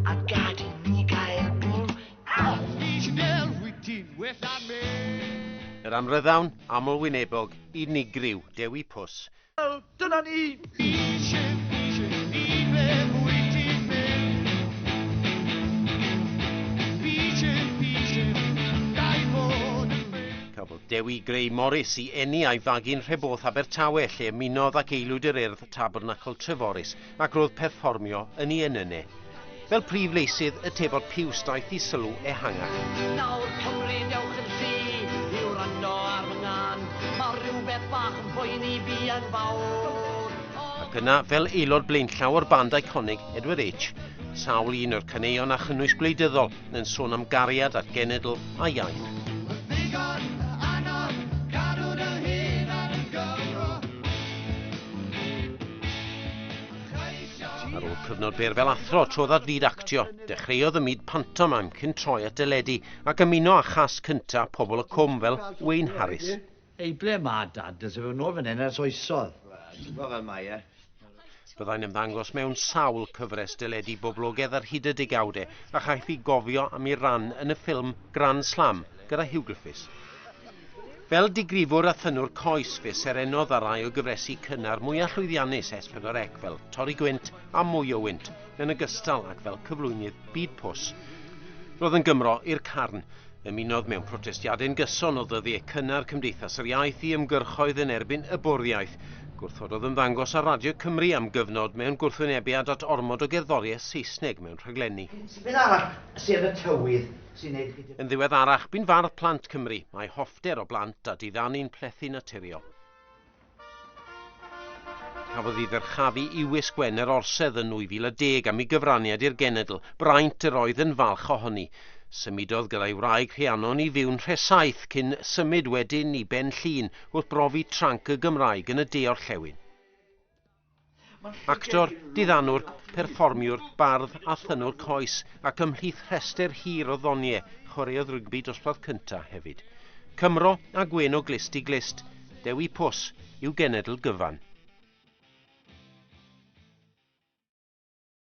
a gadi ni gael bwr. Yr amryddawn, aml-wynebog, unigryw, Dewi Pws. Dyna ni! Cafodd Dewi Pws Morris i eni a'i fagu'n Rheboth Abertawe lle ymunodd ac aelwyd yr Urdd Tabernacl Treforys ac roedd perfformio yn ei enynau. Fel prif leisydd y tebod Pws daeth i sylw ehangach. Nawr Cymru dewch yn lli, i'w rando ar fy ngân, mae rhywbeth bach yn poeni fi yn fawr. Ac yna, fel aelod blaenllaw o'r band iconig Edward H, sawl un o'r caneuon a chynnwys gwleidyddol yn sôn am gariad at genedl a iaith. Ar ôl cyfnod byr fel athro trodd ar fyd actio, dechreuodd y myd pantomime cyn troi at dyledu ac ymuno â chas cynta pobl y cwm fel Wayne Harris. Ei, ble mae dad? Dys efo nôl fan hyn ers oesodd. Wel fel mae, e. Byddai'n ymddangos mewn sawl cyfres dyledu boblogaidd ar hyd y degawdau a chaiff ei gofio am ei ran yn y ffilm Grand Slam gyda Hugh Griffiths. Fel digrifwr a thynwr coes fe serenodd ar rai o gyfresu cynnar mwyaf llwyddiannus S4C fel Torri Gwynt a Mwy o Wynt, yn ogystal ac fel cyflwynydd Byd Pws. Roedd yn Gymro i'r carn, ymunodd mewn protestiadau'n gyson o ddyddiau cynnar Cymdeithas yr Iaith i ymgyrchoedd yn erbyn y bwrddiaeth, gwrthododd ymddangos ar Radio Cymru am gyfnod mewn gwrthwynebiad at ormod o gerddoriaeth Saesneg mewn rhaglenni. Beth arall sydd y tywydd sy'n neud... Yn ddiweddarach, bu'n fardd plant Cymru, mae hoffter o blant a diddanu'n plethu naturiol. Cafodd ei ddyrchafu Iwys Gwener orsedd yn 2010 am ei gyfraniad i'r genedl, braint yr oedd yn falch ohoni. Symudodd gyda'i wraig Rhiannon i fyw'n Rhesaeth cyn symud wedyn i Ben Llŷn wrth brofi tranc y Gymraeg yn y de-orllewin. Actor, diddanwr, perfformiwr, bardd a thynwr coes ac ymhlith rhestr hir o ddoniau, chwaraeodd rygbi dosbarth cyntaf hefyd. Cymro a gwen o glist i glist, Dewi Pws yw genedl gyfan.